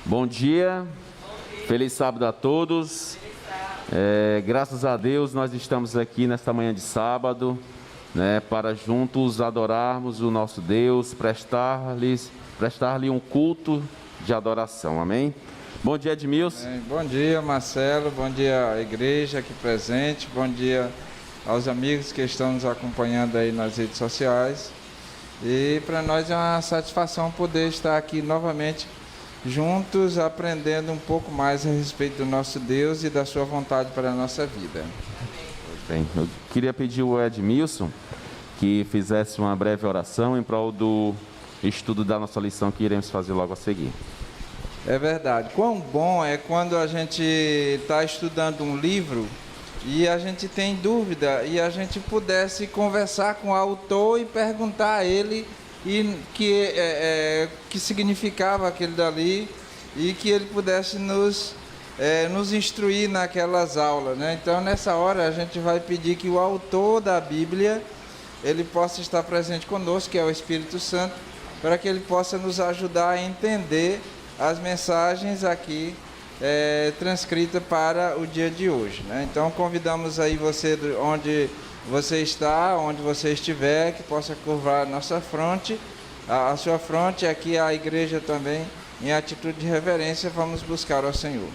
Bom dia, feliz sábado a todos. Graças a Deus nós estamos aqui nesta manhã de sábado, para juntos adorarmos o nosso Deus, prestar-lhe um culto de adoração, amém? Bom dia, Edmilson. Bom dia, Marcelo, bom dia à igreja aqui presente, bom dia aos amigos que estão nos acompanhando aí nas redes sociais. E para nós é uma satisfação poder estar aqui novamente juntos, aprendendo um pouco mais a respeito do nosso Deus e da sua vontade para a nossa vida. Bem, eu queria pedir ao Edmilson que fizesse uma breve oração em prol do estudo da nossa lição que iremos fazer logo a seguir. É verdade. Quão bom é quando a gente está estudando um livro e a gente tem dúvida e a gente pudesse conversar com o autor e perguntar a ele que significava aquele dali e que ele pudesse nos instruir naquelas aulas, né? Então, nessa hora, a gente vai pedir que o autor da Bíblia, ele possa estar presente conosco, que é o Espírito Santo, para que ele possa nos ajudar a entender as mensagens aqui transcritas para o dia de hoje, né? Então, convidamos aí você, onde você está, onde você estiver, que possa curvar a nossa fronte, a sua fronte, aqui a igreja também, em atitude de reverência, vamos buscar ao Senhor.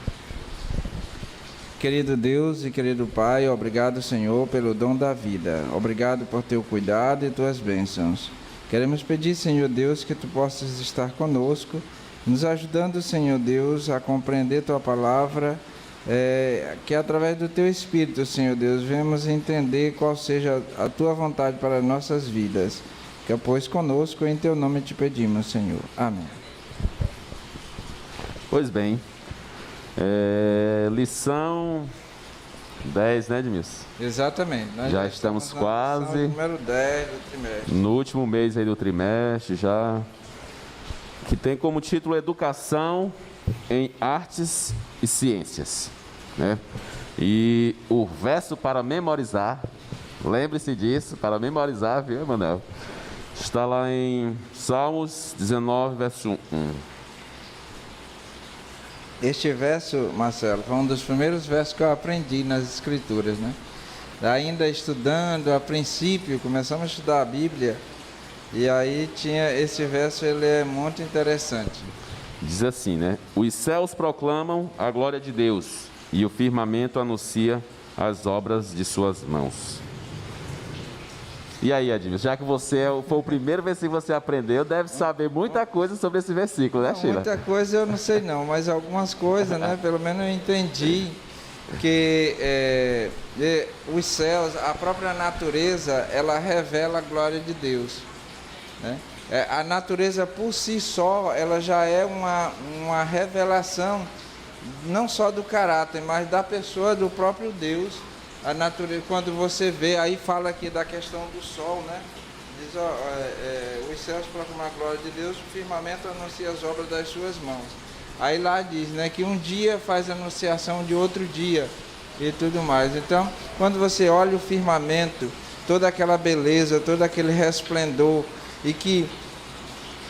Querido Deus e querido Pai, obrigado, Senhor, pelo dom da vida. Obrigado por teu cuidado e tuas bênçãos. Queremos pedir, Senhor Deus, que tu possas estar conosco, nos ajudando, Senhor Deus, a compreender tua palavra, que através do teu Espírito, Senhor Deus, venhamos entender qual seja a tua vontade para nossas vidas. Que pois conosco, em teu nome te pedimos, Senhor. Amém. Pois bem, lição 10, né, Edmilson? Exatamente. Nós já estamos quase número 10 do trimestre. No último mês aí do trimestre, já que tem como título Educação em Artes e Ciências, né? E o verso para memorizar, lembre-se disso, para memorizar, viu, Emanuel? Está lá em Salmos 19, verso 1. Este verso, Marcelo, foi um dos primeiros versos que eu aprendi nas Escrituras, né? Ainda estudando, a princípio, começamos a estudar a Bíblia, e aí tinha esse verso, ele é muito interessante. Diz assim, né? Os céus proclamam a glória de Deus, e o firmamento anuncia as obras de suas mãos. E aí, Edmilson, já que você foi o primeiro versículo que você aprendeu, deve saber muita coisa sobre esse versículo, né, Sheila? Muita coisa eu não sei não, mas algumas coisas, né? Pelo menos eu entendi que os céus, a própria natureza, ela revela a glória de Deus, né? A natureza por si só, ela já é uma revelação, não só do caráter, mas da pessoa, do próprio Deus. A natureza, quando você vê, aí fala aqui da questão do sol, né? Diz, os céus proclamam a glória de Deus, o firmamento anuncia as obras das suas mãos. Aí lá diz, né, que um dia faz anunciação de outro dia e tudo mais. Então, quando você olha o firmamento, toda aquela beleza, todo aquele resplendor, e que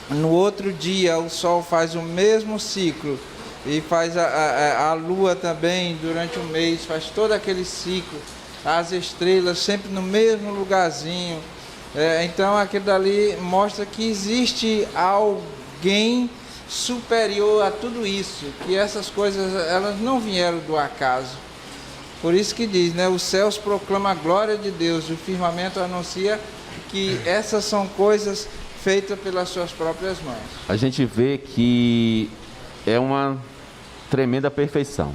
no outro dia o sol faz o mesmo ciclo, e faz a lua também durante o mês, faz todo aquele ciclo, as estrelas sempre no mesmo lugarzinho. Então aquilo dali mostra que existe alguém superior a tudo isso, que essas coisas elas não vieram do acaso. Por isso que diz, né, os céus proclamam a glória de Deus, o firmamento anuncia que essas são coisas feitas pelas suas próprias mãos. A gente vê que é uma tremenda perfeição.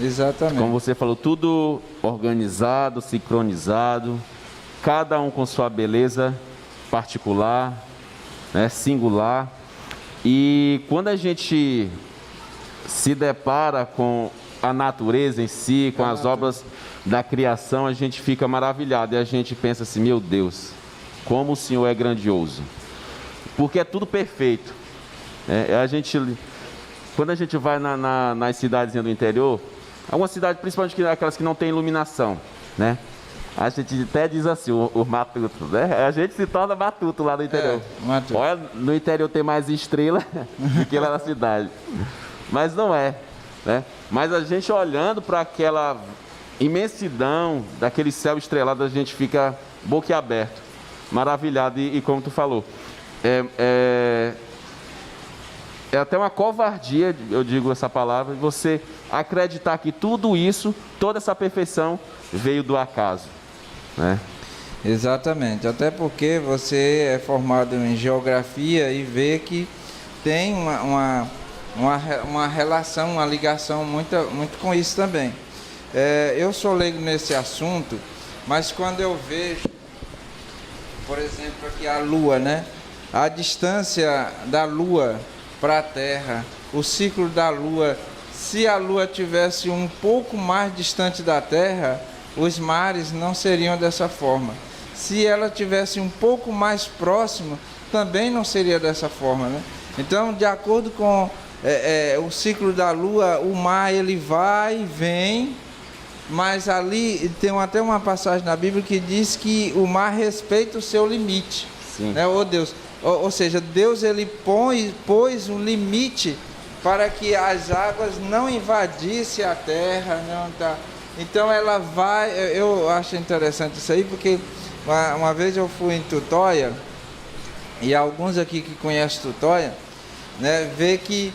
Exatamente. Como você falou, tudo organizado, sincronizado, cada um com sua beleza particular, né, singular. E quando a gente se depara com a natureza em si, com as obras da criação, a gente fica maravilhado e a gente pensa assim, meu Deus, como o Senhor é grandioso. Porque é tudo perfeito. Quando a gente vai nas cidadezinhas do interior, algumas cidades, principalmente aquelas que não tem iluminação, né? A gente até diz assim, o matuto, né? A gente se torna matuto lá no interior. Matuto. Olha, no interior tem mais estrela do que lá na cidade. mas não é, né? Mas a gente olhando para aquela imensidão daquele céu estrelado, a gente fica boquiaberto, maravilhado. E como tu falou, é até uma covardia, eu digo essa palavra, você acreditar que tudo isso, toda essa perfeição veio do acaso, né? Exatamente, até porque você é formado em geografia e vê que tem uma relação, uma ligação muito com isso também. Eu sou leigo nesse assunto, mas quando eu vejo, por exemplo, aqui a Lua, né? A distância da Lua para a Terra, o ciclo da Lua, se a Lua tivesse um pouco mais distante da Terra, os mares não seriam dessa forma. Se ela tivesse um pouco mais próximo, também não seria dessa forma, né? Então, de acordo com o ciclo da Lua, o mar ele vai e vem, mas ali tem até uma passagem na Bíblia que diz que o mar respeita o seu limite. Sim. Né? Oh, Deus, ou seja, Deus ele pôs um limite para que as águas não invadissem a terra, não tá? Então ela vai, eu acho interessante isso aí, porque uma vez eu fui em Tutóia, e alguns aqui que conhecem Tutóia, né, vê que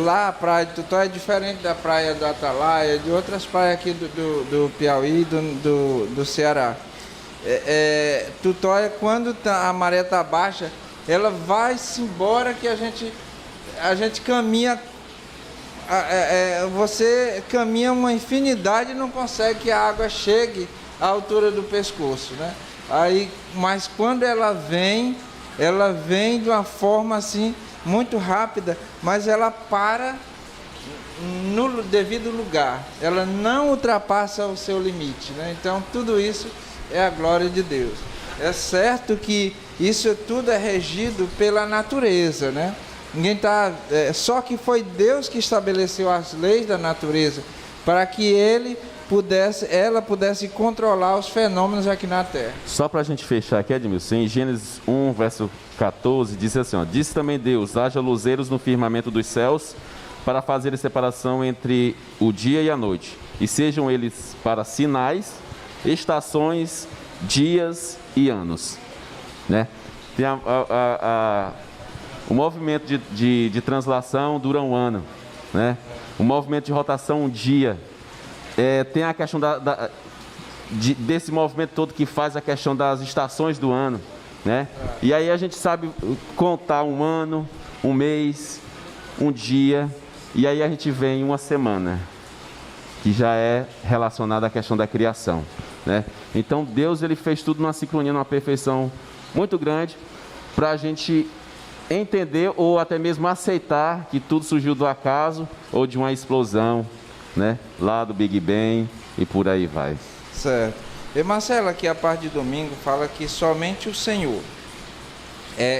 lá a praia de Tutóia é diferente da praia do Atalaia, de outras praias aqui do Piauí, do Ceará. Tutóia, quando a maré está baixa, ela vai-se embora que a gente caminha, você caminha uma infinidade e não consegue que a água chegue à altura do pescoço, né? Mas quando ela vem de uma forma assim, muito rápida, mas ela para no devido lugar, ela não ultrapassa o seu limite, né? Então tudo isso é a glória de Deus. É certo que isso tudo é regido pela natureza, né? Ninguém tá, só que foi Deus que estabeleceu as leis da natureza para que ela pudesse controlar os fenômenos aqui na Terra. Só para a gente fechar aqui, Edmilson, em Gênesis 1, verso 14, diz assim, ó, disse também Deus, haja luzeiros no firmamento dos céus, para fazer a separação entre o dia e a noite, e sejam eles para sinais, estações, dias e anos, né? Tem o movimento de translação dura um ano, né? O movimento de rotação um dia. Tem a questão desse movimento todo que faz a questão das estações do ano, né? E aí a gente sabe contar um ano, um mês, um dia, e aí a gente vem uma semana, que já é relacionada à questão da criação, né? Então Deus ele fez tudo numa sincronia, numa perfeição muito grande, para a gente entender ou até mesmo aceitar que tudo surgiu do acaso ou de uma explosão, né? Lá do Big Bang e por aí vai. Certo. E Marcelo, aqui a parte de domingo fala que somente o Senhor.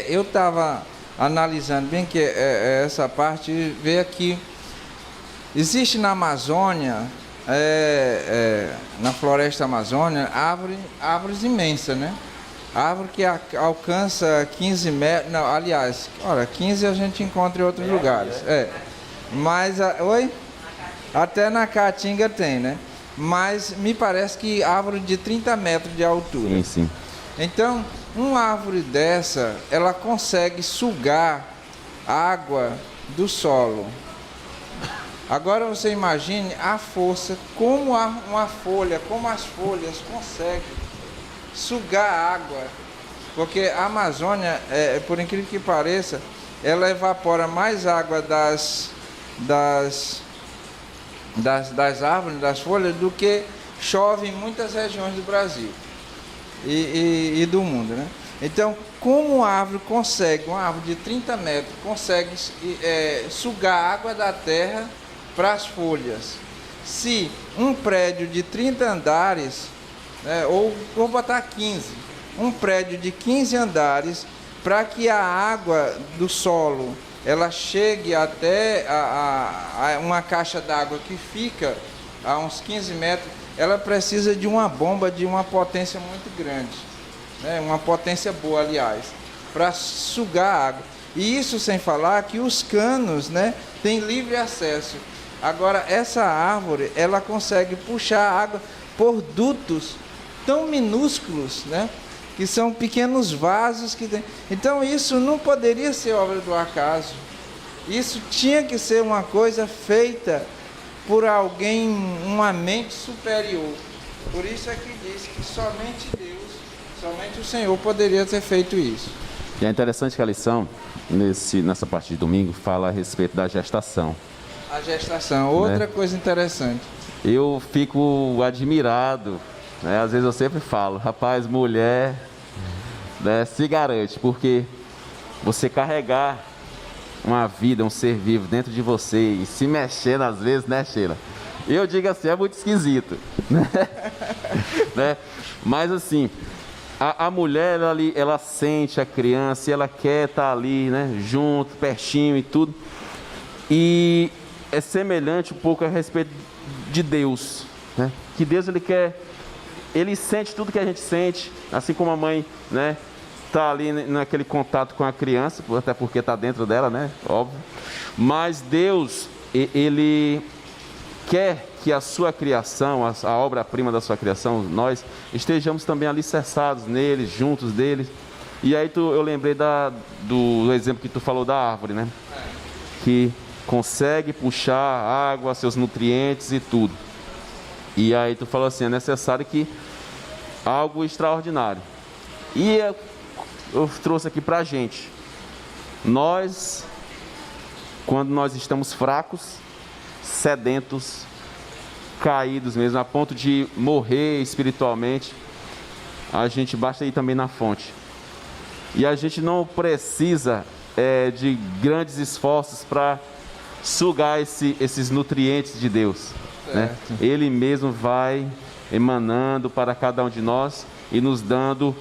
Eu estava analisando bem que essa parte, vê aqui, existe na Amazônia, na floresta amazônica, árvores imensas, né? Árvore que alcança 15 metros, não, aliás, olha, 15 a gente encontra em outros lugares. Mas, até na Caatinga tem, né? Mas me parece que árvore de 30 metros de altura. Sim, sim. Então, uma árvore dessa, ela consegue sugar água do solo. Agora você imagine a força, como uma folha, como as folhas conseguem sugar água. Porque a Amazônia, por incrível que pareça, ela evapora mais água das árvores, das folhas, do que chove em muitas regiões do Brasil e do mundo, né? Então, como uma árvore de 30 metros, consegue sugar água da terra para as folhas, se um prédio de 30 andares, ou vou botar 15, um prédio de 15 andares, para que a água do solo ela chegue até uma caixa d'água que fica a uns 15 metros, ela precisa de uma bomba de uma potência muito grande, né? Uma potência boa, aliás, para sugar a água. E isso sem falar que os canos, né, tem livre acesso. Agora, essa árvore, ela consegue puxar a água por dutos tão minúsculos, né? Que são pequenos vasos que tem. Então, isso não poderia ser obra do acaso. Isso tinha que ser uma coisa feita por alguém, uma mente superior. Por isso é que diz que somente Deus, somente o Senhor poderia ter feito isso. E é interessante que a lição, nessa parte de domingo, fala a respeito da gestação. A gestação, outra coisa interessante. Eu fico admirado, né? Às vezes eu sempre falo, rapaz, mulher, né, se garante, porque você carregar uma vida, um ser vivo dentro de você e se mexendo às vezes, né, Sheila? Eu digo assim, é muito esquisito, né? Mas assim, a mulher, ela sente a criança e ela quer estar ali, né, junto, pertinho e tudo. E é semelhante um pouco a respeito de Deus, né? Que Deus, Ele sente tudo que a gente sente, assim como a mãe, né, tá ali naquele contato com a criança, até porque está dentro dela, né, óbvio. Mas Deus, Ele quer que a sua criação, a obra-prima da sua criação, nós estejamos também alicerçados nele, juntos dele. E aí eu lembrei do exemplo que tu falou da árvore, né? Que consegue puxar água, seus nutrientes e tudo. E aí tu falou assim, é necessário que algo extraordinário. E eu trouxe aqui pra gente. Nós, quando nós estamos fracos, sedentos, caídos mesmo, a ponto de morrer espiritualmente, a gente basta ir também na fonte. E a gente não precisa de grandes esforços para sugar esses nutrientes de Deus, né? Ele mesmo vai emanando para cada um de nós e nos dando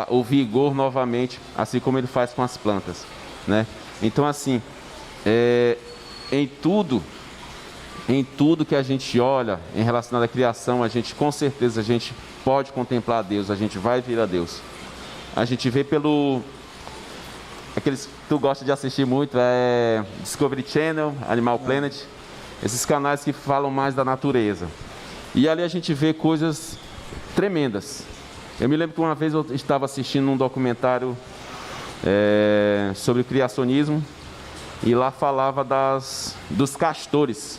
o vigor novamente, assim como Ele faz com as plantas, né? Então, assim, em tudo que a gente olha em relação à criação, com certeza a gente pode contemplar Deus, a gente vai vir a Deus. A gente vê aqueles que tu gosta de assistir muito, Discovery Channel, Animal Planet, esses canais que falam mais da natureza. E ali a gente vê coisas tremendas. Eu me lembro que uma vez eu estava assistindo um documentário sobre o criacionismo, e lá falava dos castores,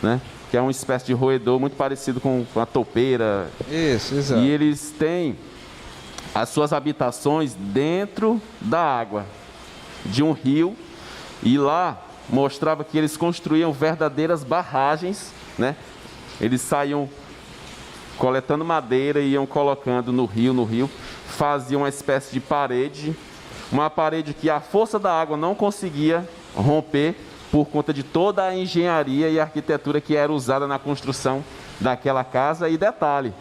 né? Que é uma espécie de roedor muito parecido com a toupeira. Isso, exato. E eles têm as suas habitações dentro da água de um rio, e lá mostrava que eles construíam verdadeiras barragens, né? Eles saíam coletando madeira e iam colocando no rio, faziam uma espécie de parede, uma parede que a força da água não conseguia romper por conta de toda a engenharia e arquitetura que era usada na construção daquela casa. E detalhe,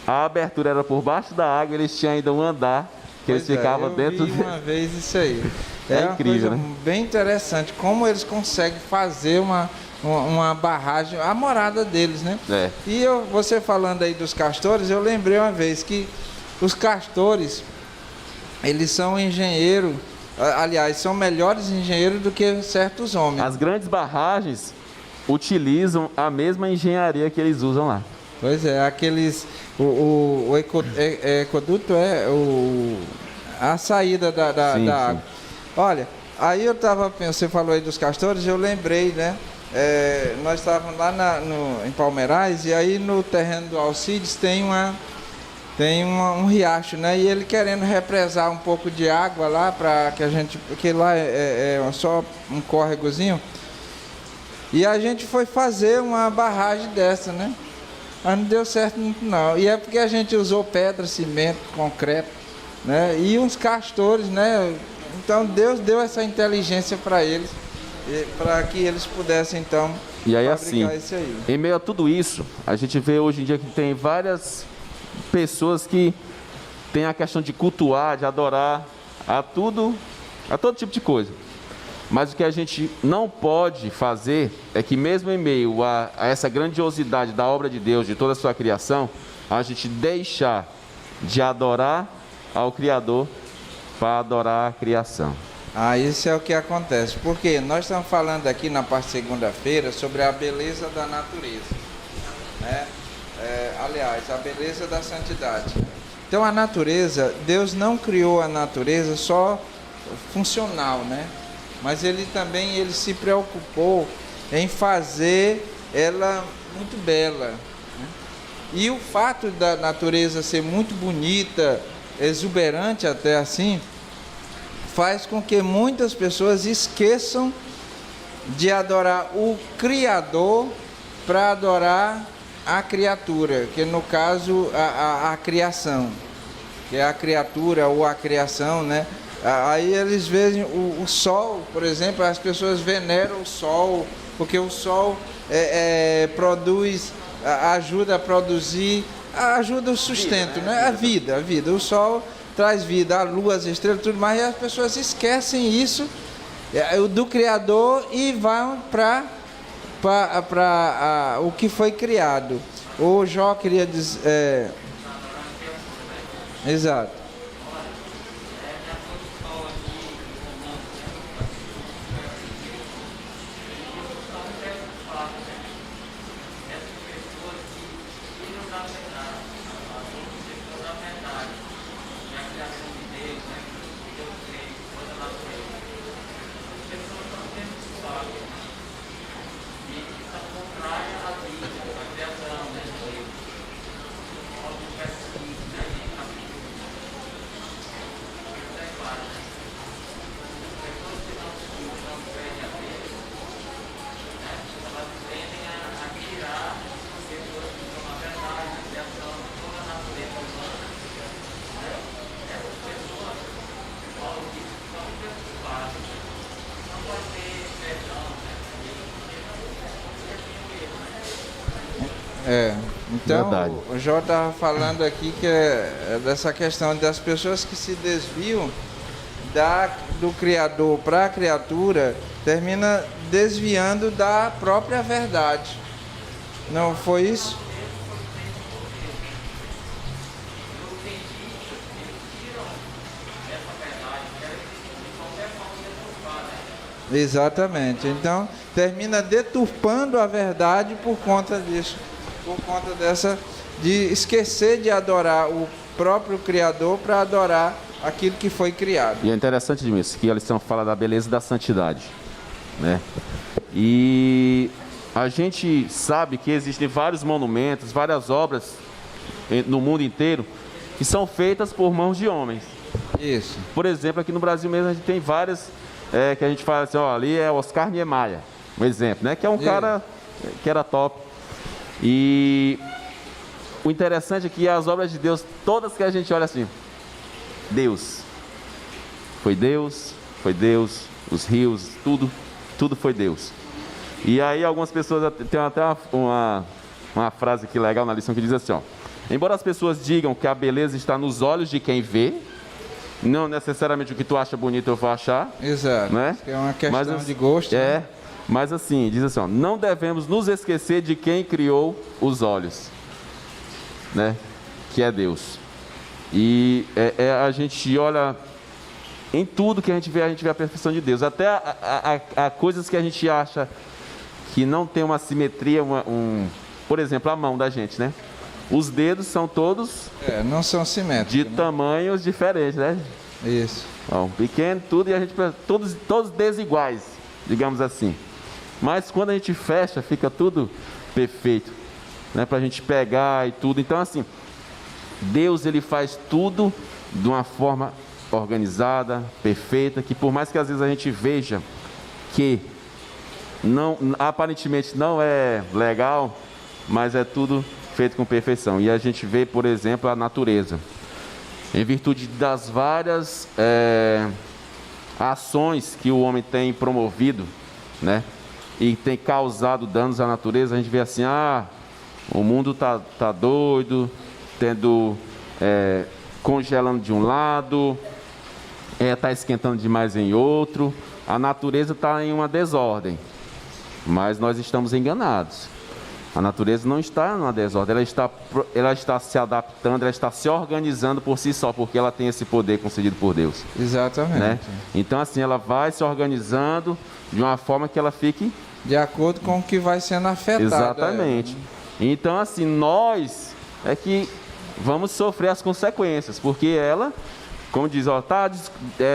a abertura era por baixo da água, eles tinham ainda um andar que eles ficavam dentro. Eu vi uma vez isso aí. É incrível, uma coisa, né? Bem interessante como eles conseguem fazer uma barragem, a morada deles, né? E você falando aí dos castores, eu lembrei uma vez que os castores, eles são engenheiros, aliás, são melhores engenheiros do que certos homens. As grandes barragens utilizam a mesma engenharia que eles usam lá. Pois é, o ecoduto a saída da água. Olha, aí você falou aí dos castores, eu lembrei, né? Nós estávamos lá em Palmeirais, e aí no terreno do Alcides tem um riacho, né? E ele querendo represar um pouco de água lá, porque lá é só um córregozinho. E a gente foi fazer uma barragem dessa, né? Mas não deu certo não. E é porque a gente usou pedra, cimento, concreto, né? E uns castores, né? Então Deus deu essa inteligência para eles, para que eles pudessem então e aí, fabricar assim, isso aí. Em meio a tudo isso, a gente vê hoje em dia que tem várias pessoas que têm a questão de cultuar, de adorar a todo tipo de coisa. Mas o que a gente não pode fazer é que, mesmo em meio a essa grandiosidade da obra de Deus, de toda a sua criação, a gente deixar de adorar ao Criador para adorar a criação. Isso é o que acontece. Porque nós estamos falando aqui na parte segunda-feira sobre a beleza da natureza, né? Aliás, a beleza da santidade. Então a natureza, Deus não criou a natureza só funcional, né? Mas ele se preocupou em fazer ela muito bela, né? E o fato da natureza ser muito bonita, exuberante até assim, faz com que muitas pessoas esqueçam de adorar o Criador para adorar a criatura, que no caso a criação, que é a criatura ou a criação, né? Aí eles veem o sol, por exemplo, as pessoas veneram o sol, porque o sol produz, ajuda a produzir, ajuda o sustento, né? A vida. O sol traz vida, a lua, as estrelas, tudo mais, e as pessoas esquecem isso do Criador e vão para o que foi criado. O Jó queria dizer... Exato. Então, verdade. O Jó estava falando aqui que é dessa questão das pessoas que se desviam do Criador para a criatura, termina desviando da própria verdade. Não foi isso? Exatamente. Então, termina deturpando a verdade por conta disso. Por conta de esquecer de adorar o próprio Criador para adorar aquilo que foi criado. E é interessante isso, que a lição fala da beleza e da santidade, né? E a gente sabe que existem vários monumentos, várias obras no mundo inteiro que são feitas por mãos de homens. Isso. Por exemplo, aqui no Brasil mesmo a gente tem várias que a gente fala assim, ó, ali é Oscar Niemeyer, um exemplo, né? Que é um cara que era top. E o interessante é que as obras de Deus, todas que a gente olha assim, Deus, os rios, tudo foi Deus. E aí algumas pessoas, tem até uma frase aqui legal na lição que diz assim, ó, embora as pessoas digam que a beleza está nos olhos de quem vê, não necessariamente o que tu acha bonito eu vou achar. Exato, né? É uma questão de gosto. Né? Mas assim, diz assim, ó, não devemos nos esquecer de quem criou os olhos, né? Que é Deus. E a gente olha em tudo que a gente vê a perfeição de Deus. Até a coisas que a gente acha que não tem uma simetria, por exemplo, a mão da gente, né? Os dedos são todos... não são simétricos. De tamanhos diferentes, né? Isso. Ó, pequeno, tudo, e a gente... Todos desiguais, digamos assim. Mas quando a gente fecha, fica tudo perfeito, né? Para a gente pegar e tudo. Então, assim, Deus, ele faz tudo de uma forma organizada, perfeita, que por mais que às vezes a gente veja que aparentemente não é legal, mas é tudo feito com perfeição. E a gente vê, por exemplo, a natureza. Em virtude das várias ações que o homem tem promovido, né? E tem causado danos à natureza, a gente vê assim, o mundo tá doido, congelando de um lado, tá esquentando demais em outro, a natureza está em uma desordem, mas nós estamos enganados. A natureza não está numa desordem, ela está se adaptando, ela está se organizando por si só, porque ela tem esse poder concedido por Deus. Exatamente. Né? Então, assim, ela vai se organizando de uma forma que ela fique... De acordo com o que vai sendo afetado. Exatamente. Então, assim, nós é que vamos sofrer as consequências, porque ela, como diz, ó, tá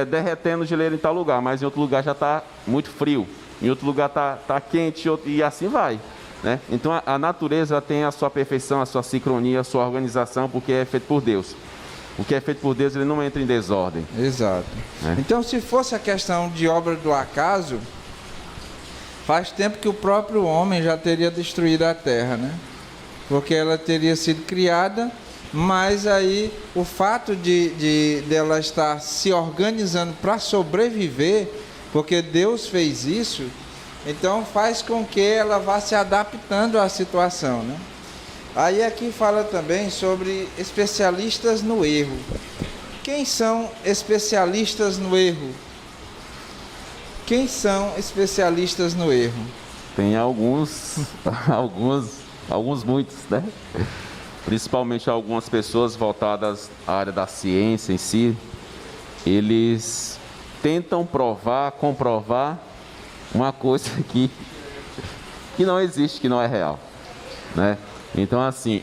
derretendo geleira em tal lugar, mas em outro lugar já está muito frio, em outro lugar tá quente, e assim vai. Né? Então, a natureza tem a sua perfeição, a sua sincronia, a sua organização, porque é feito por Deus. O que é feito por Deus, ele não entra em desordem. Exato. Né? Então, se fosse a questão de obra do acaso, faz tempo que o próprio homem já teria destruído a terra, né? Porque ela teria sido criada, mas aí o fato de ela estar se organizando para sobreviver, porque Deus fez isso, então faz com que ela vá se adaptando à situação, né? Aí aqui fala também sobre especialistas no erro. Quem são especialistas no erro? Quem são especialistas no erro? Tem alguns muitos, né? Principalmente algumas pessoas voltadas à área da ciência em si, eles tentam comprovar uma coisa que não existe, que não é real, né? Então, assim,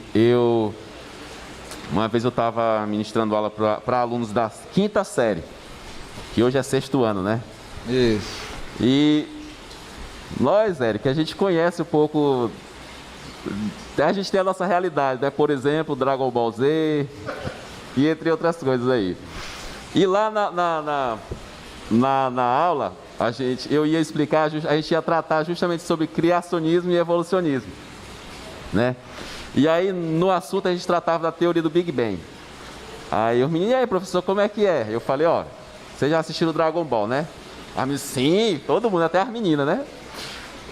uma vez eu estava ministrando aula para alunos da 5ª série, que hoje é 6º ano, né? Isso. E nós, Érico, a gente conhece um pouco, a gente tem a nossa realidade, né? Por exemplo, Dragon Ball Z e entre outras coisas aí. E lá na aula, eu ia explicar, a gente ia tratar justamente sobre criacionismo e evolucionismo, né? E aí, no assunto, a gente tratava da teoria do Big Bang. Aí os meninos, e aí, professor, como é que é? Eu falei, ó, vocês já assistiram o Dragon Ball, né? Sim, todo mundo, até as meninas, né?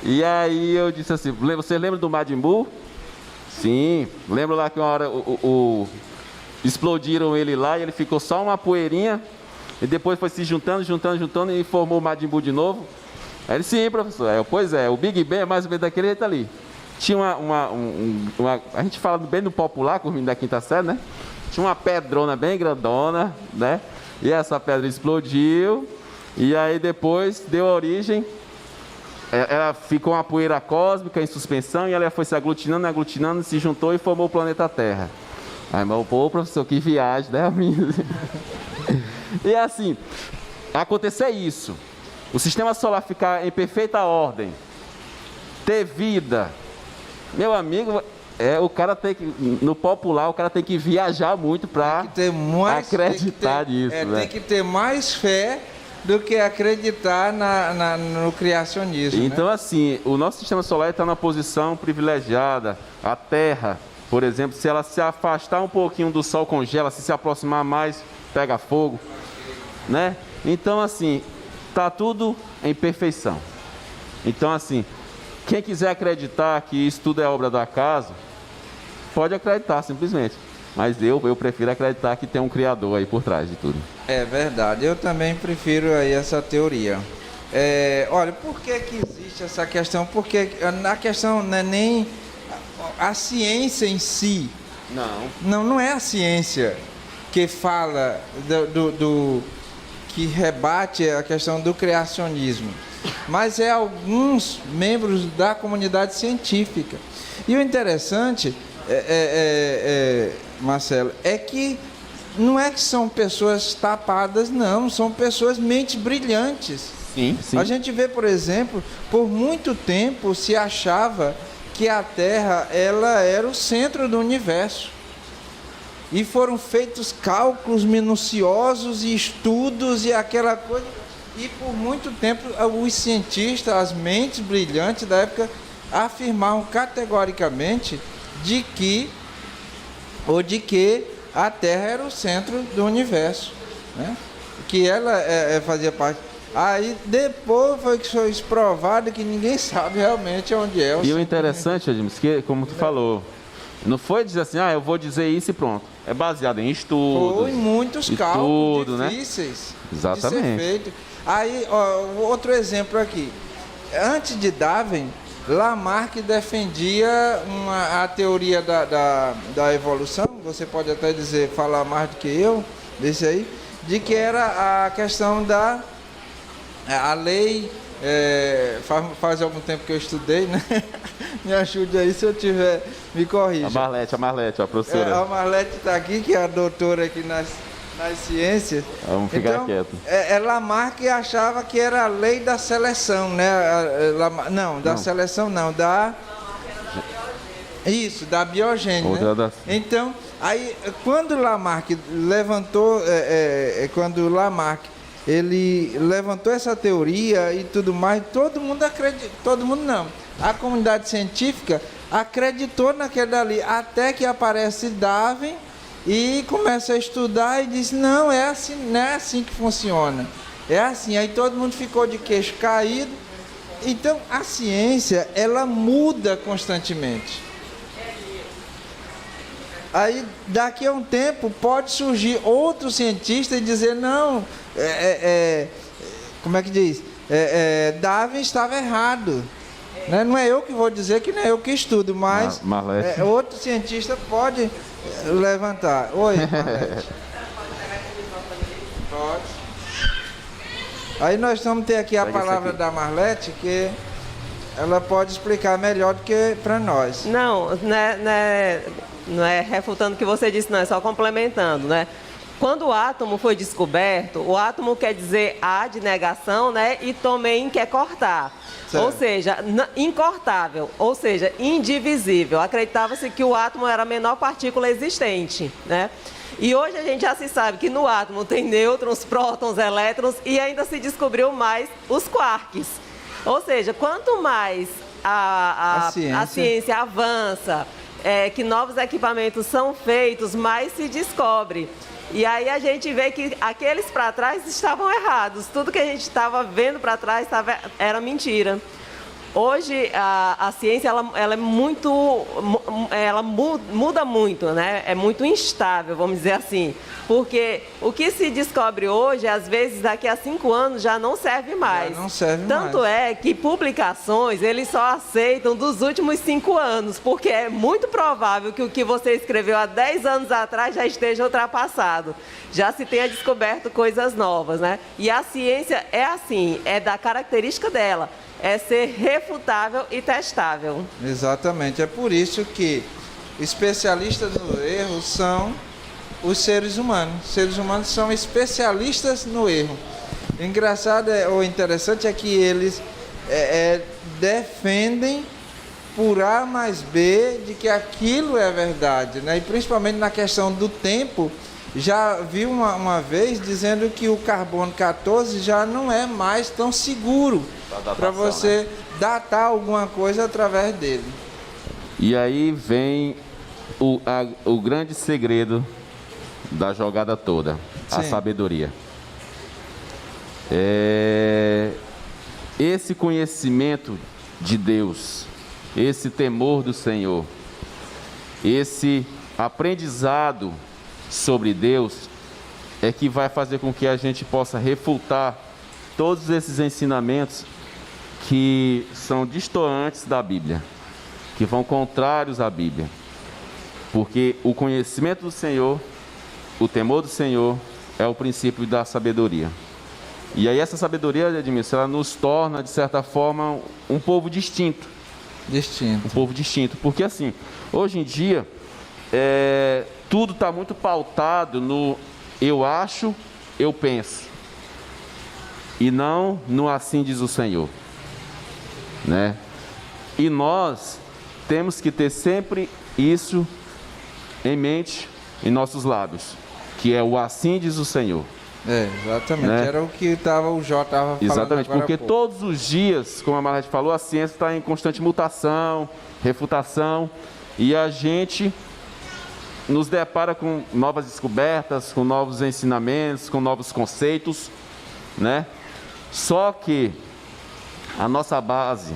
E aí eu disse assim, você lembra do Majin Buu? Sim, lembro lá que uma hora explodiram ele lá e ele ficou só uma poeirinha e depois foi se juntando e formou o Majin Buu de novo. Aí ele, sim, professor. Pois é, o Big Bang é mais ou menos daquele jeito ali. Tinha a gente fala bem no popular, com os meninos da 5ª série, né? Tinha uma pedrona bem grandona, né? E essa pedra explodiu. E aí depois deu origem, ela ficou uma poeira cósmica em suspensão e ela foi se aglutinando, se juntou e formou o planeta Terra. Aí, pô, professor, que viagem, né, amigo? E assim, acontecer isso, o sistema solar ficar em perfeita ordem, ter vida, meu amigo, o cara tem que, no popular, o cara tem que viajar muito para acreditar nisso. Tem que ter mais fé do que acreditar no criacionismo. Então, né? assim, o nosso sistema solar está numa posição privilegiada. A Terra, por exemplo, se ela se afastar um pouquinho do Sol, congela. Se aproximar mais, pega fogo, né? Então, assim, está tudo em perfeição. Então, assim, quem quiser acreditar que isso tudo é obra do acaso, pode acreditar, simplesmente. Mas eu prefiro acreditar que tem um Criador aí por trás de tudo. É verdade, eu também prefiro aí essa teoria. Olha, por que existe essa questão? Porque a questão não é nem a ciência em si. Não é a ciência que fala que rebate a questão do criacionismo, mas é alguns membros da comunidade científica. E o interessante Marcelo, é que não é que são pessoas tapadas, não, são pessoas mentes brilhantes. Sim. A gente vê, por exemplo, por muito tempo se achava que a Terra ela era o centro do universo. E foram feitos cálculos minuciosos e estudos e aquela coisa. E por muito tempo os cientistas, as mentes brilhantes da época, afirmavam categoricamente de que a Terra era o centro do universo, né? Que ela fazia parte. Aí depois foi que foi provado que ninguém sabe realmente onde é. E o interessante, Edmilson, que como tu falou, não foi dizer assim, eu vou dizer isso e pronto. É baseado em estudos. Foi em muitos cálculos difíceis, né? Exatamente. de ser feito. Aí, outro exemplo aqui. Antes de Darwin, Lamarck defendia a teoria da evolução, você pode até dizer, falar mais do que eu, desse aí, de que era a questão a lei, faz algum tempo que eu estudei, né? Me ajude aí se eu tiver, me corrija. A Marlete, a professora. A Marlete está aqui, que é a doutora aqui nas ciências. Vamos ficar quieto. Lamarck achava que era a lei da seleção, né? Seleção não, Isso, da biogênese, né? Então, aí, quando Lamarck levantou, ele levantou essa teoria e tudo mais, todo mundo acredita, todo mundo não, a comunidade científica acreditou naquele dali, até que aparece Darwin e começa a estudar e diz, não é assim que funciona, é assim, aí todo mundo ficou de queixo caído. Então a ciência, ela muda constantemente. Aí daqui a um tempo pode surgir outro cientista e dizer, não, como é que diz? Darwin estava errado. Né? Não é eu que vou dizer, que não é eu que estudo, mas outro cientista pode levantar. Oi, Marlete. Pode. Aí nós vamos ter aqui a palavra da Marlete, que ela pode explicar melhor do que para nós. Não é refutando o que você disse, não, é só complementando, né? Quando o átomo foi descoberto, o átomo quer dizer A de negação, né? E também quer cortar. Certo. Ou seja, incortável, ou seja, indivisível. Acreditava-se que o átomo era a menor partícula existente, né? E hoje a gente já se sabe que no átomo tem nêutrons, prótons, elétrons e ainda se descobriu mais os quarks. Ou seja, quanto mais a ciência avança, que novos equipamentos são feitos, mais se descobre. E aí a gente vê que aqueles para trás estavam errados. Tudo que a gente estava vendo para trás era mentira. Hoje a ciência ela é muito, ela muda muito, né? É muito instável, vamos dizer assim, porque o que se descobre hoje, às vezes daqui a 5 anos já não serve mais. Já não serve Tanto mais. É que publicações eles só aceitam dos últimos 5 anos, porque é muito provável que o que você escreveu há 10 anos atrás já esteja ultrapassado, já se tenha descoberto coisas novas, né? E a ciência é assim, é da característica dela. É ser refutável e testável. Exatamente. É por isso que especialistas no erro são os seres humanos. Os seres humanos são especialistas no erro. Engraçado ou interessante é que eles defendem por A mais B de que aquilo é verdade, né? E principalmente na questão do tempo. Já vi uma vez dizendo que o carbono 14 já não é mais tão seguro para você datar alguma coisa através dele. E aí vem o grande segredo da jogada toda, a sabedoria. Esse conhecimento de Deus, esse temor do Senhor, esse aprendizado sobre Deus é que vai fazer com que a gente possa refutar todos esses ensinamentos que são distantes da Bíblia, que vão contrários à Bíblia. Porque o conhecimento do Senhor, o temor do Senhor é o princípio da sabedoria. E aí essa sabedoria, Edmilson, ela nos torna, de certa forma, um povo distinto. Um povo distinto. Porque assim, hoje em dia, tudo está muito pautado no eu acho, eu penso. E não no assim diz o Senhor. Né? E nós temos que ter sempre isso em mente, em nossos lábios. Que é o assim diz o Senhor. Exatamente. Né? Era o que o Jó estava falando. Exatamente, porque todos os dias, como a Marlete falou, a ciência está em constante mutação, refutação. E a gente nos depara com novas descobertas, com novos ensinamentos, com novos conceitos, né? Só que a nossa base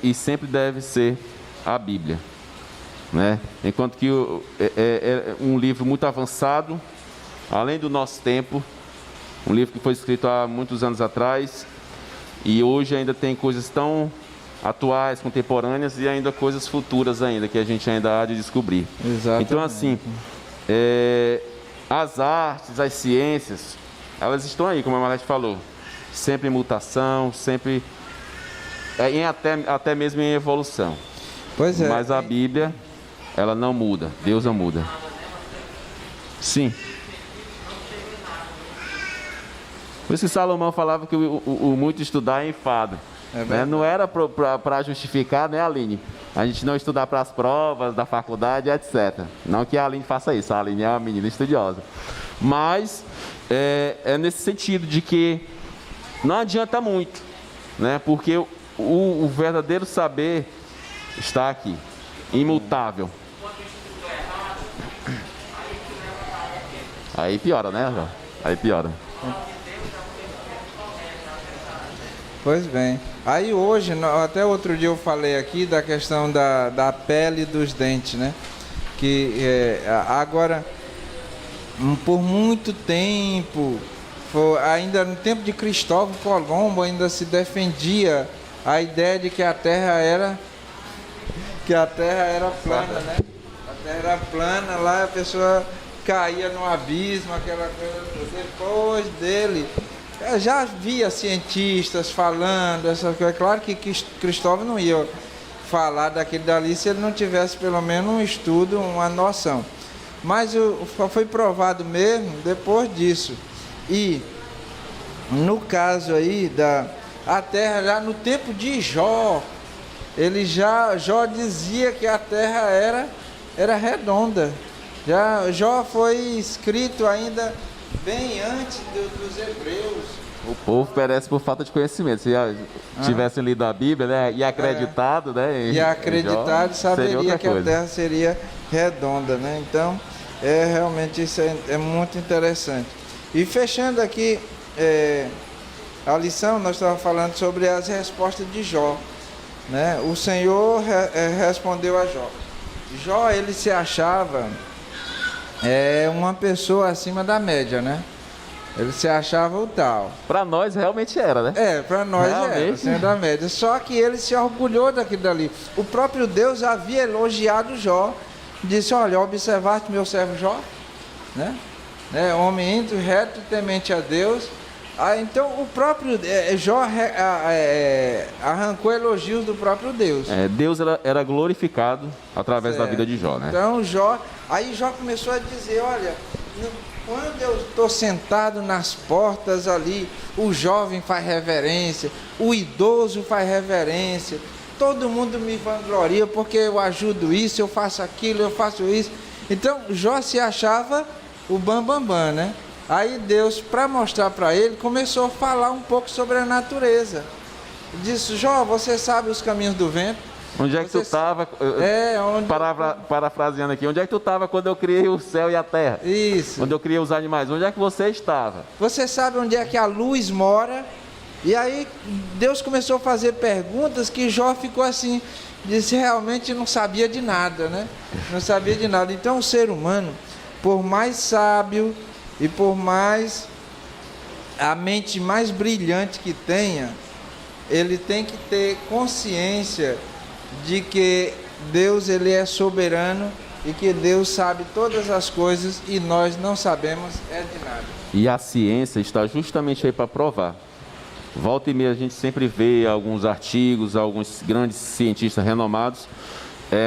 e sempre deve ser a Bíblia, né? Enquanto que é um livro muito avançado, além do nosso tempo, um livro que foi escrito há muitos anos atrás e hoje ainda tem coisas tão atuais, contemporâneas e ainda coisas futuras ainda, que a gente ainda há de descobrir. Exatamente. Então, assim, as artes, as ciências, elas estão aí, como a Marlete falou, sempre em mutação, sempre, até mesmo em evolução. Pois é. Mas a Bíblia, ela não muda, Deus não muda. Sim. Por isso que Salomão falava que o muito estudar é enfado. Né? Não era para justificar, né, Aline? A gente não estudar para as provas da faculdade, etc. Não que a Aline faça isso, a Aline é uma menina estudiosa. Mas é nesse sentido de que não adianta muito, né? Porque o verdadeiro saber está aqui, imutável. Aí piora, né, João? Aí piora. Pois bem. Aí hoje, até outro dia eu falei aqui da questão da pele dos dentes, né? Que agora, por muito tempo, ainda no tempo de Cristóvão Colombo, ainda se defendia a ideia de que a Terra era plana, né? A Terra era plana, lá a pessoa caía no abismo, aquela coisa. Depois dele, eu já havia cientistas falando essas coisas. Claro que Cristóvão não ia falar daquele dali se ele não tivesse pelo menos um estudo, uma noção. Mas foi provado mesmo depois disso. E no caso aí a Terra, já no tempo de Jó, Jó dizia que a Terra era redonda. Jó foi escrito ainda bem antes dos hebreus. O povo perece por falta de conhecimento. Se tivessem lido a Bíblia, né, e acreditado, né? E acreditado, saberia que a Terra seria redonda, né? Então, realmente isso é muito interessante. E fechando aqui a lição, nós estávamos falando sobre as respostas de Jó, né? O Senhor respondeu a Jó. Jó, ele se achava uma pessoa acima da média, né? Ele se achava o tal. Para nós realmente era, né? Para nós realmente era, acima da média. Só que ele se orgulhou daquilo dali. O próprio Deus havia elogiado Jó. Disse, olha, observaste meu servo Jó? Né? Homem íntegro, reto e temente a Deus. Então o próprio Jó arrancou elogios do próprio Deus. Deus era glorificado através da vida de Jó, né? Então Jó começou a dizer, olha, quando eu estou sentado nas portas ali, o jovem faz reverência, o idoso faz reverência, todo mundo me vangloria porque eu ajudo isso, eu faço aquilo, eu faço isso. Então Jó se achava o bambambam, né? Aí Deus, para mostrar para ele, começou a falar um pouco sobre a natureza. Disse, Jó, você sabe os caminhos do vento? Onde é que tu estava? Parafraseando aqui, onde é que tu estava quando eu criei o céu e a terra? Isso. Quando eu criei os animais, onde é que você estava? Você sabe onde é que a luz mora? E aí Deus começou a fazer perguntas que Jó ficou assim, disse, realmente não sabia de nada, né? Não sabia de nada. Então o ser humano, por mais sábio e por mais a mente mais brilhante que tenha, ele tem que ter consciência de que Deus ele é soberano e que Deus sabe todas as coisas e nós não sabemos de nada. E a ciência está justamente aí para provar. Volta e meia a gente sempre vê alguns artigos, alguns grandes cientistas renomados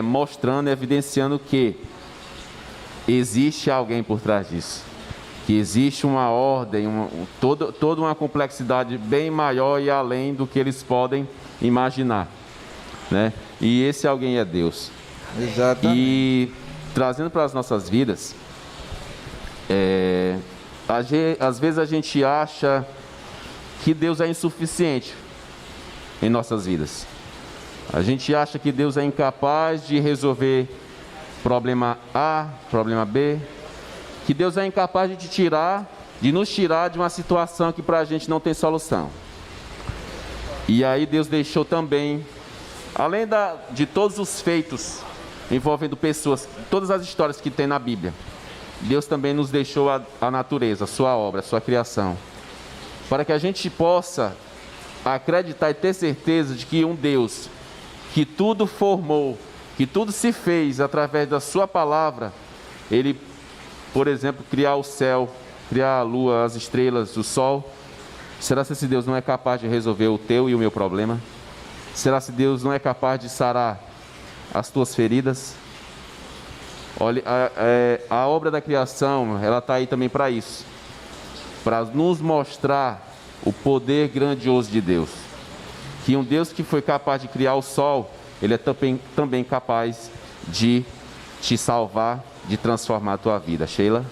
mostrando, evidenciando que existe alguém por trás disso. Que existe uma ordem, toda uma complexidade bem maior e além do que eles podem imaginar, né? E esse alguém é Deus. Exatamente. E trazendo para as nossas vidas, às vezes a gente acha que Deus é insuficiente em nossas vidas. A gente acha que Deus é incapaz de resolver problema A, problema B, que Deus é incapaz de nos tirar de uma situação que para a gente não tem solução. E aí Deus deixou também, além de todos os feitos envolvendo pessoas, todas as histórias que tem na Bíblia, Deus também nos deixou a natureza, a sua obra, a sua criação, para que a gente possa acreditar e ter certeza de que um Deus que tudo formou, que tudo se fez através da sua palavra, ele, por exemplo, criar o céu, criar a lua, as estrelas, o sol, será que esse Deus não é capaz de resolver o teu e o meu problema? Será que Deus não é capaz de sarar as tuas feridas? Olha, a obra da criação, ela está aí também para isso, para nos mostrar o poder grandioso de Deus. Que um Deus que foi capaz de criar o sol, ele é também capaz de te salvar, de transformar a tua vida. Sheila?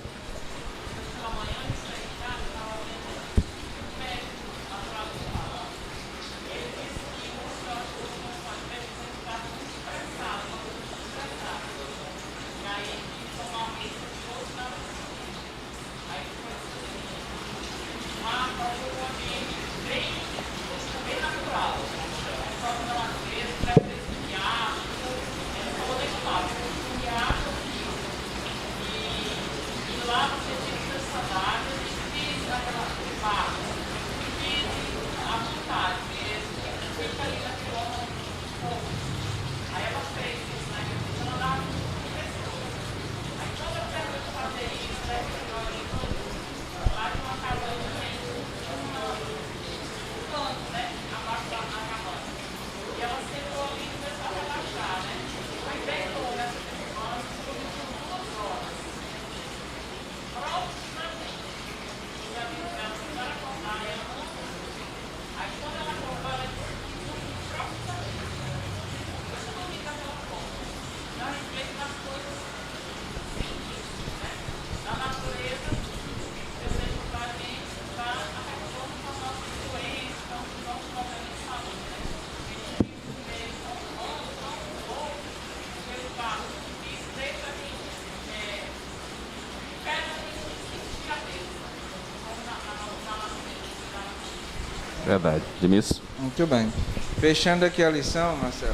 Verdade. Demilson? Muito bem. Fechando aqui a lição, Marcelo,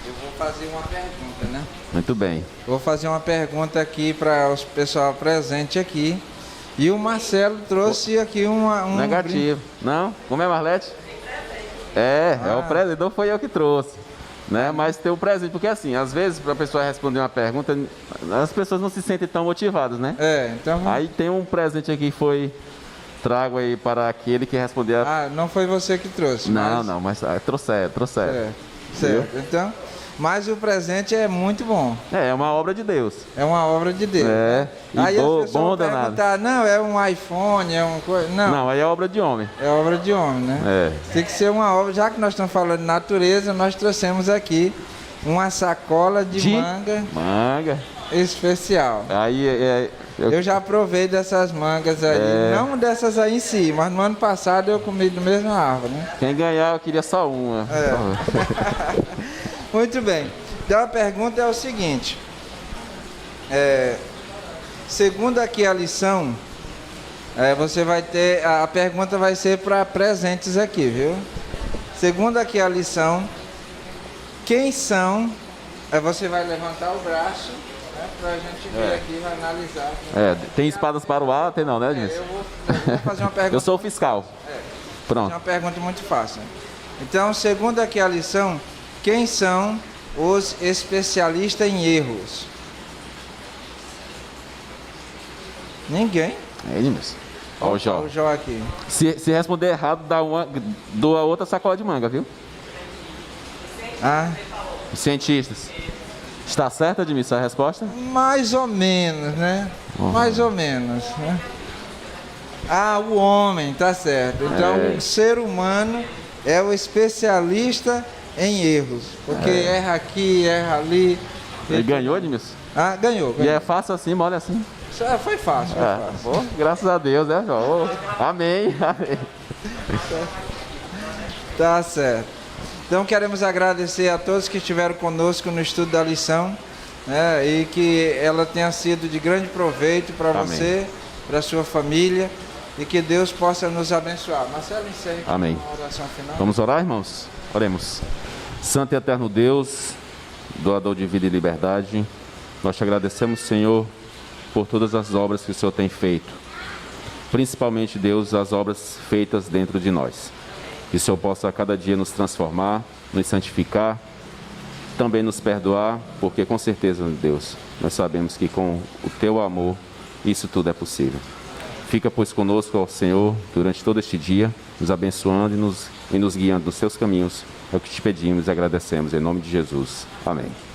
eu vou fazer uma pergunta, né? Muito bem. Vou fazer uma pergunta aqui para o pessoal presente aqui. E o Marcelo trouxe aqui um Negativo. Não? Como é, Marlete? É o presente, não foi eu que trouxe. Né? Mas tem um presente, porque assim, às vezes, para a pessoa responder uma pergunta, as pessoas não se sentem tão motivadas, né? Então... Aí tem um presente aqui que foi... Trago aí para aquele que responder a... não foi você que trouxe. Não, mas trouxeram. Certo. Então, mas o presente é muito bom. É uma obra de Deus. É uma obra de Deus. É. Né? Aí as pessoas bom vão danado. perguntar, não, é um iPhone, é uma coisa... Não, aí é obra de homem. É obra de homem, né? Tem que ser uma obra, já que nós estamos falando de natureza, nós trouxemos aqui uma sacola de manga especial. Aí eu já provei dessas mangas aí, não dessas aí em si, mas no ano passado eu comi do mesmo árvore, né? Quem ganhar eu queria só uma. Muito bem. Então a pergunta é o seguinte, segundo aqui a lição, você vai ter, a pergunta vai ser para presentes aqui, viu? Segundo aqui a lição, quem são, você vai levantar o braço, para a gente ver aqui, vai analisar. Tem espadas para o ar? Tem não, né, Edilson? Eu vou fazer uma pergunta. Eu sou o fiscal. Pronto. É uma pergunta muito fácil. Então, segundo aqui a lição, quem são os especialistas em erros? Ninguém? Edilson. Olha o Jó. O Jó aqui. Se responder errado, doa outra sacola de manga, viu? Os cientistas. Está certa, Edmilson, a resposta? Mais ou menos, né? Mais ou menos, né? O homem, tá certo. Então, o ser humano é o especialista em erros. Porque erra aqui, erra ali. Ele ganhou, Edmilson? Ganhou. E é fácil assim, mole assim? Foi fácil, foi fácil. Graças a Deus, né, Jó? Amém. Tá certo. Então queremos agradecer a todos que estiveram conosco no estudo da lição, né, e que ela tenha sido de grande proveito para você, para a sua família, e que Deus possa nos abençoar. Marcelo, encerre com uma oração final. Vamos orar, irmãos? Oremos. Santo e eterno Deus, doador de vida e liberdade, nós te agradecemos, Senhor, por todas as obras que o Senhor tem feito, principalmente, Deus, as obras feitas dentro de nós. Que o Senhor possa a cada dia nos transformar, nos santificar, também nos perdoar, porque com certeza, Deus, nós sabemos que com o Teu amor isso tudo é possível. Fica, pois, conosco, ó Senhor, durante todo este dia, nos abençoando e nos guiando nos Teus caminhos. É o que te pedimos e agradecemos, em nome de Jesus. Amém.